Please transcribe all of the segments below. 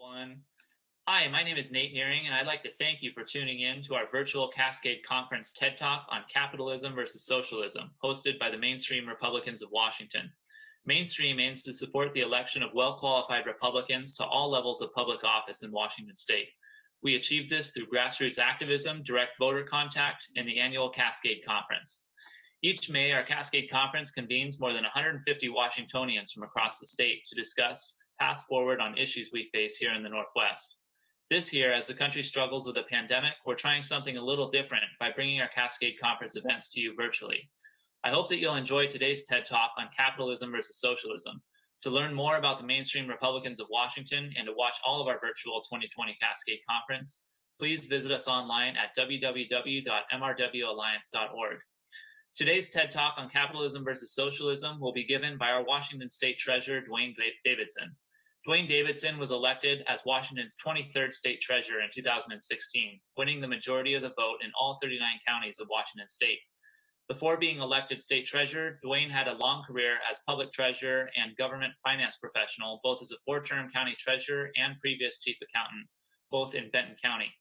everyone. Hi, my name is Nate Nearing, and I'd like to thank you for tuning in to our virtual Cascade Conference TED Talk on Capitalism versus Socialism, hosted by the Mainstream Republicans of Washington. Mainstream aims to support the election of well-qualified Republicans to all levels of public office in Washington state. We achieve this through grassroots activism, direct voter contact, and the annual Cascade Conference. Each May, our Cascade Conference convenes more than 150 Washingtonians from across the state to discuss paths forward on issues we face here in the Northwest. This year, as the country struggles with a pandemic, we're trying something a little different by bringing our Cascade Conference events to you virtually. I hope that you'll enjoy today's TED Talk on Capitalism versus Socialism. To learn more about the Mainstream Republicans of Washington and to watch all of our virtual 2020 Cascade Conference, please visit us online at www.mrwalliance.org. Today's TED Talk on Capitalism versus Socialism will be given by our Washington State Treasurer, Duane Davidson. Duane Davidson was elected as Washington's 23rd state treasurer in 2016, winning the majority of the vote in all 39 counties of Washington state. Before being elected state treasurer, Duane had a long career as public treasurer and government finance professional, both as a four-term county treasurer and previous chief accountant, both in Benton County.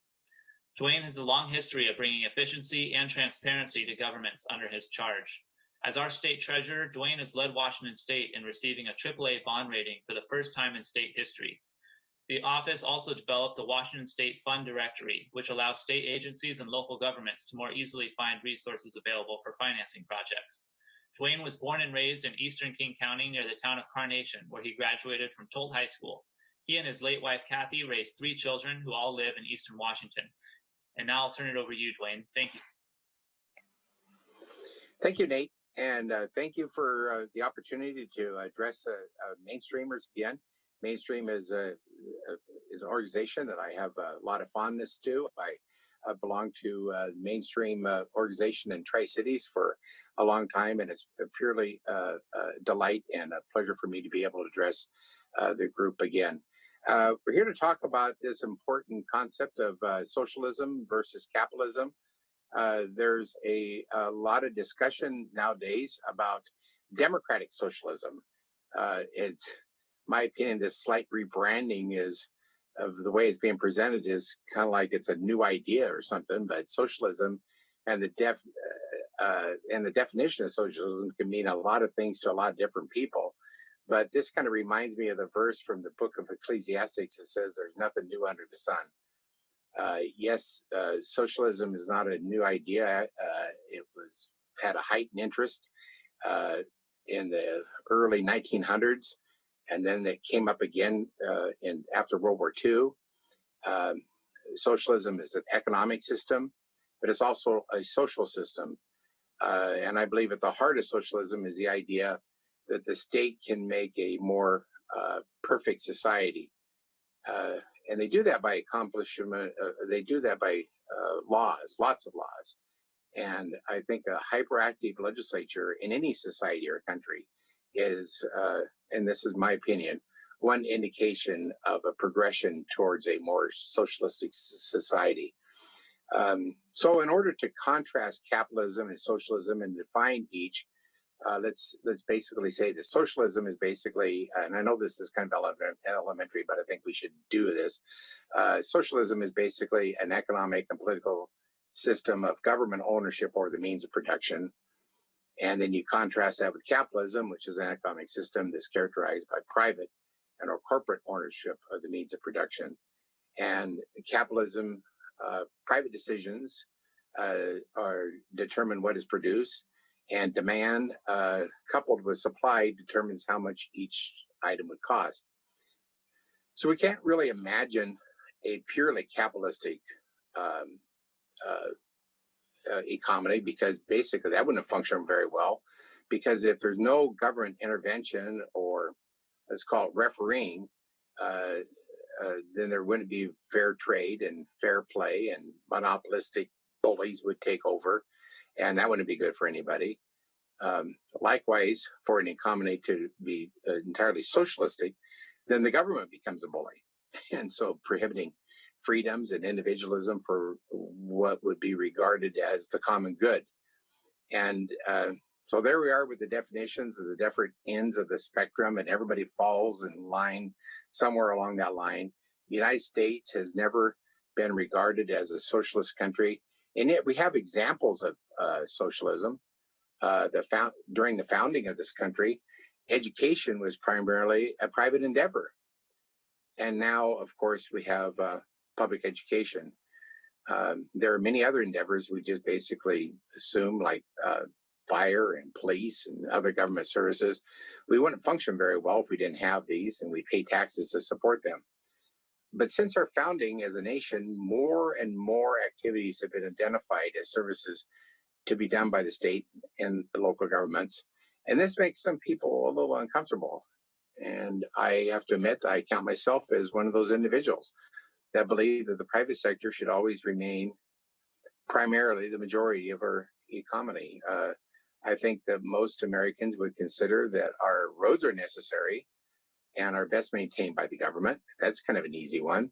Duane has a long history of bringing efficiency and transparency to governments under his charge. As our state treasurer, Duane has led Washington state in receiving a AAA bond rating for the first time in state history. The office also developed the Washington State Fund Directory, which allows state agencies and local governments to more easily find resources available for financing projects. Duane was born and raised in eastern King County near the town of Carnation, where he graduated from Tolt High School. He and his late wife, Kathy, raised 3 children who all live in eastern Washington. And now I'll turn it over to you, Duane. Thank you. Thank you, Nate. And thank you for the opportunity to address Mainstreamers again. Mainstream is an organization that I have a lot of fondness to. I belong to a Mainstream organization in Tri-Cities for a long time, and it's purely a delight and a pleasure for me to be able to address the group again. We're here to talk about this important concept of socialism versus capitalism. There's a lot of discussion nowadays about democratic socialism. It's my opinion, this slight rebranding is of the way it's being presented is kind of like it's a new idea or something. But socialism and the definition of socialism can mean a lot of things to a lot of different people. But this kind of reminds me of the verse from the book of Ecclesiastes that says there's nothing new under the sun. Yes, socialism is not a new idea. It had a heightened interest in the early 1900s, and then it came up again after World War II. Socialism is an economic system, but it's also a social system. And I believe at the heart of socialism is the idea that the state can make a more perfect society. And they do that by accomplishment. They do that by laws, lots of laws. And I think a hyperactive legislature in any society or country is, and this is my opinion, one indication of a progression towards a more socialistic society. So in order to contrast capitalism and socialism and define each, let's basically say that socialism is basically, and I know this is kind of elementary, but I think we should do this. Socialism is basically an economic and political system of government ownership over the means of production. And then you contrast that with capitalism, which is an economic system that's characterized by private and or corporate ownership of the means of production. And capitalism, private decisions are determine what is produced, and demand coupled with supply determines how much each item would cost. So we can't really imagine a purely capitalistic economy, because basically that wouldn't function very well, because if there's no government intervention or let's call it refereeing, then there wouldn't be fair trade and fair play, and monopolistic bullies would take over, and that wouldn't be good for anybody. Likewise, for an economy to be entirely socialistic, then the government becomes a bully, and so prohibiting freedoms and individualism for what would be regarded as the common good. And so there we are with the definitions of the different ends of the spectrum, and everybody falls in line somewhere along that line. The United States has never been regarded as a socialist country, and yet we have examples of socialism. During the founding of this country, education was primarily a private endeavor, and now, of course, we have public education. There are many other endeavors we just basically assume, like fire and police and other government services. We wouldn't function very well if we didn't have these, and we pay taxes to support them. But since our founding as a nation, more and more activities have been identified as services to be done by the state and the local governments. And this makes some people a little uncomfortable. And I have to admit, I count myself as one of those individuals that believe that the private sector should always remain primarily the majority of our economy. I think that most Americans would consider that our roads are necessary and are best maintained by the government. That's kind of an easy one.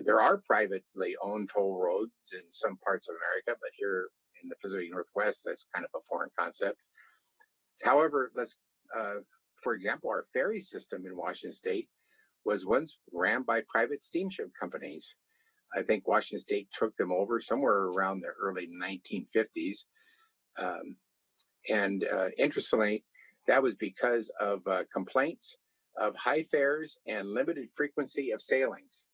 There are privately owned toll roads in some parts of America, but here in the Pacific Northwest, that's kind of a foreign concept. However, for example, our ferry system in Washington State was once ran by private steamship companies. I think Washington State took them over somewhere around the early 1950s. Interestingly, that was because of complaints of high fares and limited frequency of sailings.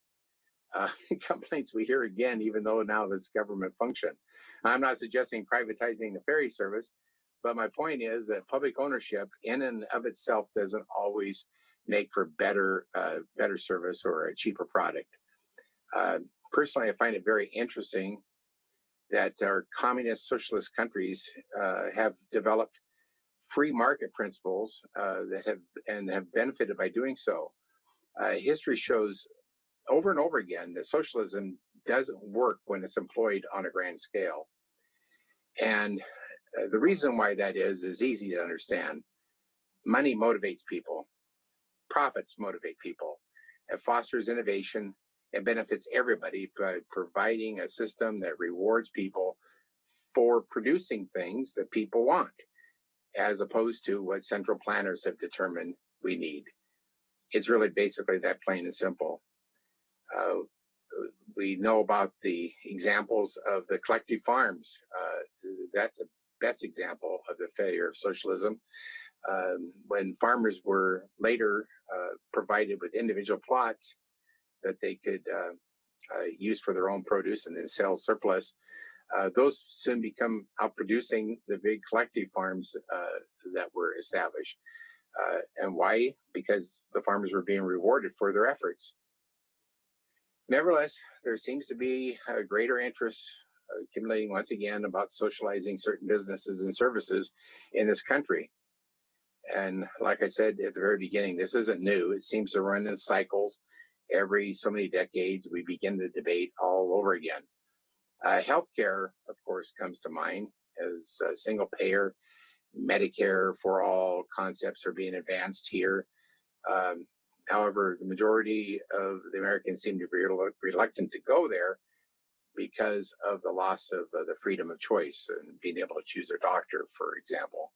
Complaints we hear again, even though now this government function. I'm not suggesting privatizing the ferry service, but my point is that public ownership in and of itself doesn't always make for better service or a cheaper product. Personally, I find it very interesting that our communist socialist countries have developed free market principles that have benefited by doing so. History shows over and over again that socialism doesn't work when it's employed on a grand scale. And the reason why that is easy to understand. Money motivates people. Profits motivate people. It fosters innovation and benefits everybody by providing a system that rewards people for producing things that people want, as opposed to what central planners have determined we need. It's really basically that plain and simple. We know about the examples of the collective farms. That's a best example of the failure of socialism. When farmers were later provided with individual plots that they could use for their own produce and then sell surplus, those soon become outproducing the big collective farms that were established. And why? Because the farmers were being rewarded for their efforts. Nevertheless, there seems to be a greater interest accumulating once again about socializing certain businesses and services in this country. And like I said at the very beginning, this isn't new. It seems to run in cycles. Every so many decades, we begin the debate all over again. Healthcare, of course, comes to mind as single payer, Medicare for all concepts are being advanced here. However, the majority of the Americans seem to be reluctant to go there because of the loss of the freedom of choice and being able to choose their doctor, for example.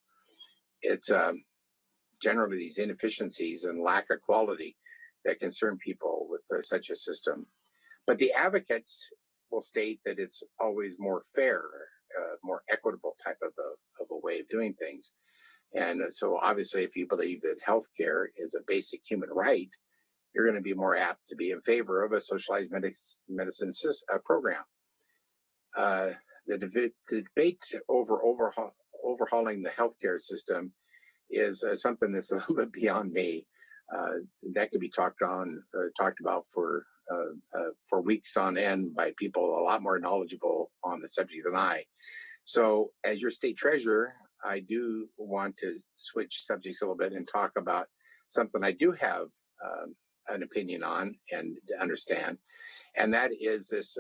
It's generally these inefficiencies and lack of quality that concern people with such a system. But the advocates will state that it's always more fair, more equitable type of a way of doing things. And so obviously, if you believe that healthcare is a basic human right, you're going to be more apt to be in favor of a socialized medicine program. The debate over overhauling the healthcare system is something that's a little bit beyond me. That could be talked about for weeks on end by people a lot more knowledgeable on the subject than I. So, as your state treasurer, I do want to switch subjects a little bit and talk about something I do have an opinion on and understand, and that is this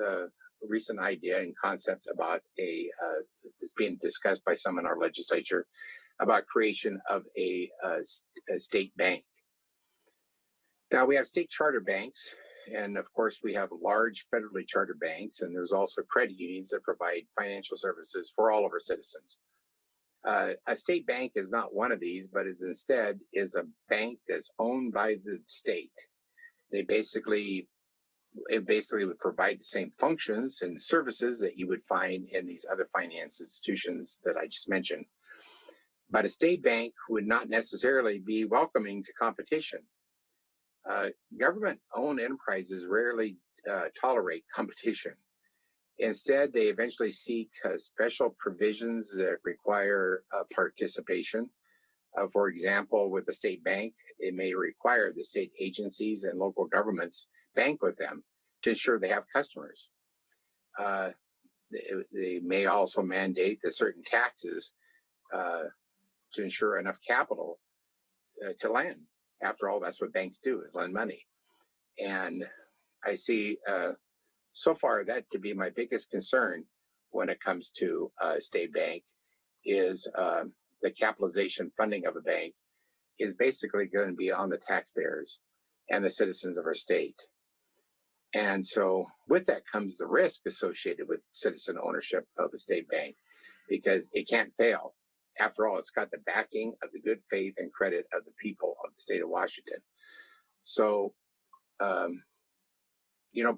recent idea and concept about this being discussed by some in our legislature about creation of a state bank. Now, we have state charter banks, and of course, we have large federally chartered banks, and there's also credit unions that provide financial services for all of our citizens. A state bank is not one of these, but instead is a bank that's owned by the state. They basically it basically would provide the same functions and services that you would find in these other finance institutions that I just mentioned. But a state bank would not necessarily be welcoming to competition. Government-owned enterprises rarely tolerate competition. Instead, they eventually seek special provisions that require participation. For example, with the state bank, it may require the state agencies and local governments bank with them to ensure they have customers. They may also mandate that certain taxes to ensure enough capital to lend. After all, that's what banks do, is lend money. And I see so far that to be my biggest concern when it comes to a state bank is the capitalization funding of a bank is basically going to be on the taxpayers and the citizens of our state. And so with that comes the risk associated with citizen ownership of a state bank, because it can't fail. After all, it's got the backing of the good faith and credit of the people of the state of Washington. So,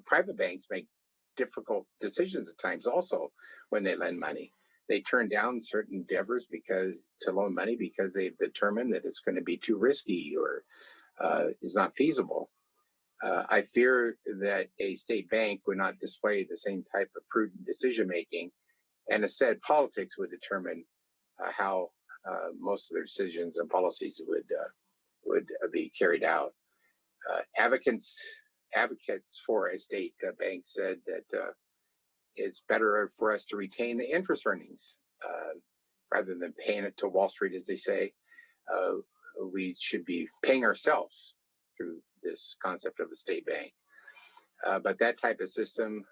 private banks make difficult decisions at times also when they lend money. They turn down certain endeavors to loan money because they've determined that it's going to be too risky or is not feasible. I fear that a state bank would not display the same type of prudent decision making, and instead politics would determine how most of their decisions and policies would be carried out. Advocates for a state bank said that it's better for us to retain the interest earnings rather than paying it to Wall Street, as they say. We should be paying ourselves through this concept of a state bank. But that type of system,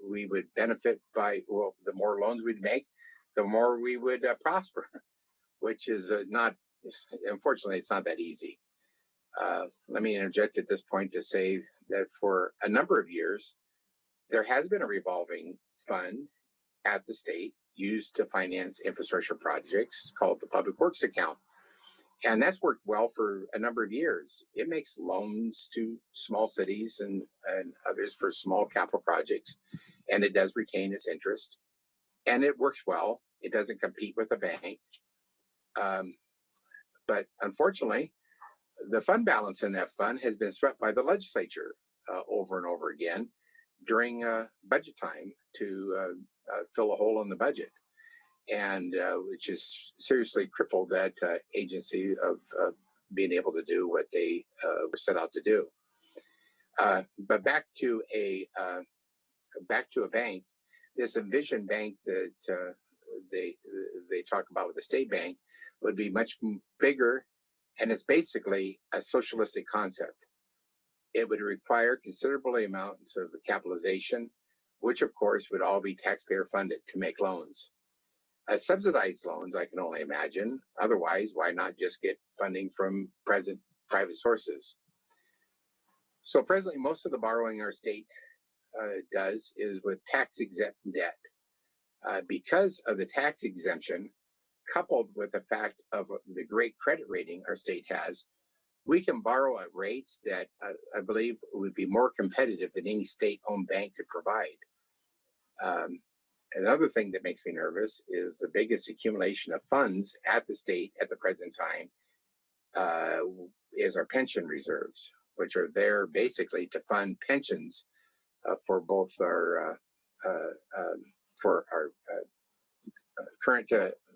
we would benefit by, well, the more loans we'd make, the more we would prosper, which is unfortunately, it's not that easy. Let me interject at this point to say that for a number of years, there has been a revolving fund at the state used to finance infrastructure projects called the Public Works account. And that's worked well for a number of years. It makes loans to small cities and others for small capital projects, and it does retain its interest. And it works well. It doesn't compete with a bank. But unfortunately, the fund balance in that fund has been swept by the legislature over and over again during budget time to fill a hole in the budget, and which has seriously crippled that agency of being able to do what they were set out to do. But back to a bank, this envisioned bank that they talk about with the state bank would be much bigger, and it's basically a socialistic concept. It would require considerable amounts of capitalization, which of course would all be taxpayer funded to make loans. Subsidized loans, I can only imagine. Otherwise, why not just get funding from private sources? So presently, most of the borrowing our state does is with tax-exempt debt. Because of the tax exemption, coupled with the fact of the great credit rating our state has, we can borrow at rates that I believe would be more competitive than any state-owned bank could provide. Another thing that makes me nervous is the biggest accumulation of funds at the state at the present time is our pension reserves, which are there basically to fund pensions for both our current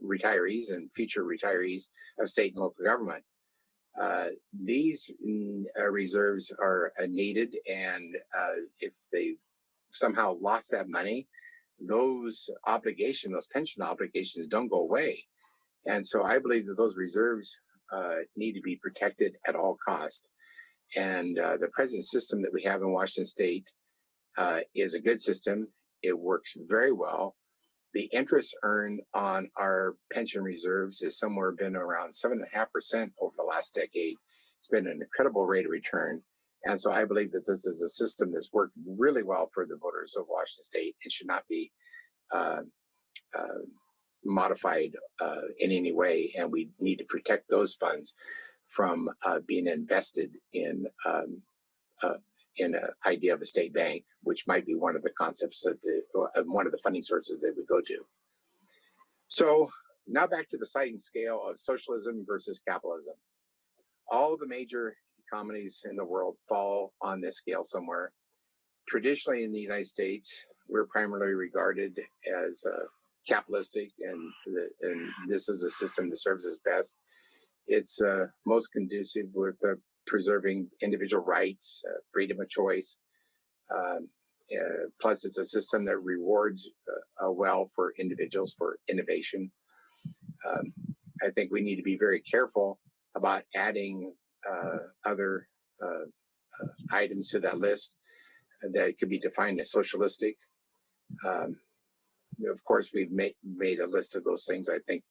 retirees and future retirees of state and local government. These reserves are needed, and if they somehow lost that money, those pension obligations don't go away. And so I believe that those reserves need to be protected at all costs. And the present system that we have in Washington State is a good system. It works very well. The interest earned on our pension reserves has somewhere been around 7.5% over the last decade. It's been an incredible rate of return. And so I believe that this is a system that's worked really well for the voters of Washington State. It should not be modified in any way. And we need to protect those funds from being invested in in an idea of a state bank, which might be one of the concepts that one of the funding sources they would go to. So now back to the sliding scale of socialism versus capitalism. All the major economies in the world fall on this scale somewhere. Traditionally in the United States, we're primarily regarded as capitalistic, and this is a system that serves us best. It's most conducive with preserving individual rights, freedom of choice. Plus, it's a system that rewards well for individuals for innovation. I think we need to be very careful about adding other items to that list that could be defined as socialistic. Of course, we've made a list of those things. I think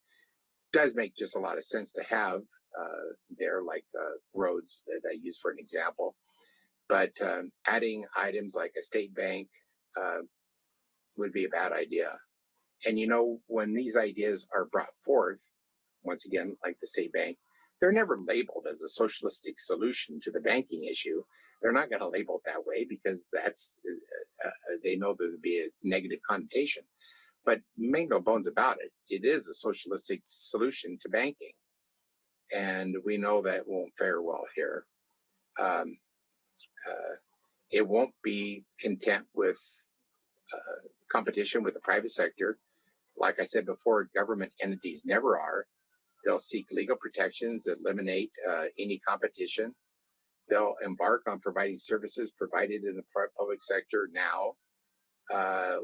does make just a lot of sense to have there, like roads that I use for an example. But adding items like a state bank would be a bad idea. And when these ideas are brought forth, once again, like the state bank, they're never labeled as a socialistic solution to the banking issue. They're not going to label it that way because that's they know there would be a negative connotation. But make no bones about it, it is a socialistic solution to banking. And we know that won't fare well here. It won't be content with competition with the private sector. Like I said before, government entities never are. They'll seek legal protections that eliminate any competition. They'll embark on providing services provided in the public sector now,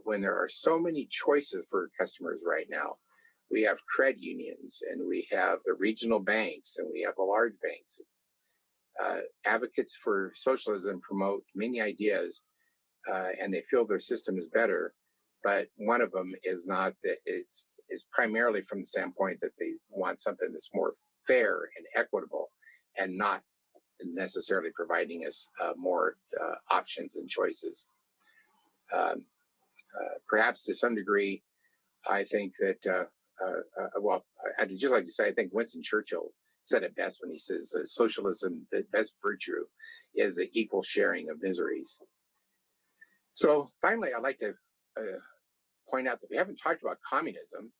when there are so many choices for customers right now. We have credit unions, and we have the regional banks, and we have the large banks. Advocates for socialism promote many ideas, and they feel their system is better. But one of them is not that it's primarily from the standpoint that they want something that's more fair and equitable, and not necessarily providing us more options and choices. Perhaps to some degree, I think that, well, I'd just like to say, I think Winston Churchill said it best when he says, socialism, the best virtue is the equal sharing of miseries. So finally, I'd like to point out that we haven't talked about communism.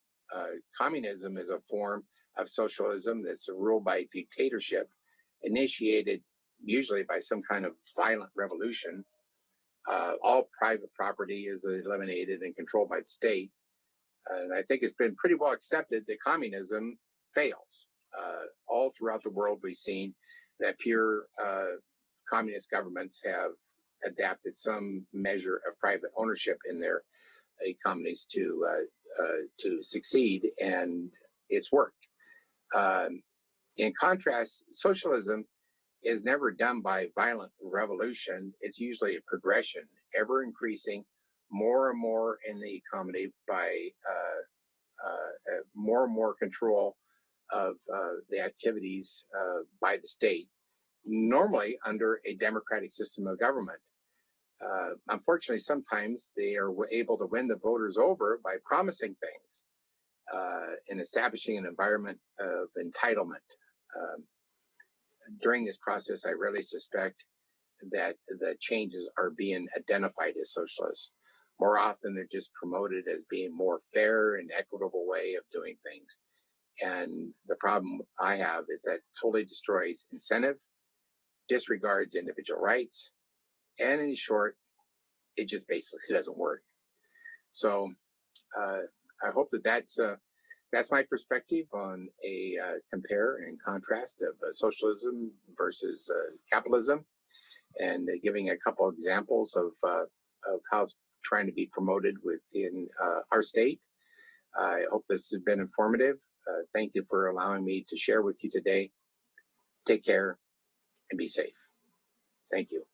Communism is a form of socialism that's ruled by dictatorship, initiated usually by some kind of violent revolution. All private property is eliminated and controlled by the state. And I think it's been pretty well accepted that communism fails. All throughout the world, we've seen that pure communist governments have adapted some measure of private ownership in their economies to succeed, and it's worked. In contrast, socialism is never done by violent revolution. It's usually a progression, ever increasing, more and more in the economy by more and more control of the activities by the state, normally under a democratic system of government. Unfortunately, sometimes they are able to win the voters over by promising things and establishing an environment of entitlement. During this process, I really suspect that the changes are being identified as socialist. More often, they're just promoted as being more fair and equitable way of doing things. And the problem I have is that totally destroys incentive, disregards individual rights, and in short, it just basically doesn't work. So I hope that that's my perspective on a compare and contrast of socialism versus capitalism, and giving a couple examples of how it's trying to be promoted within our state. I hope this has been informative. Thank you for allowing me to share with you today. Take care and be safe. Thank you.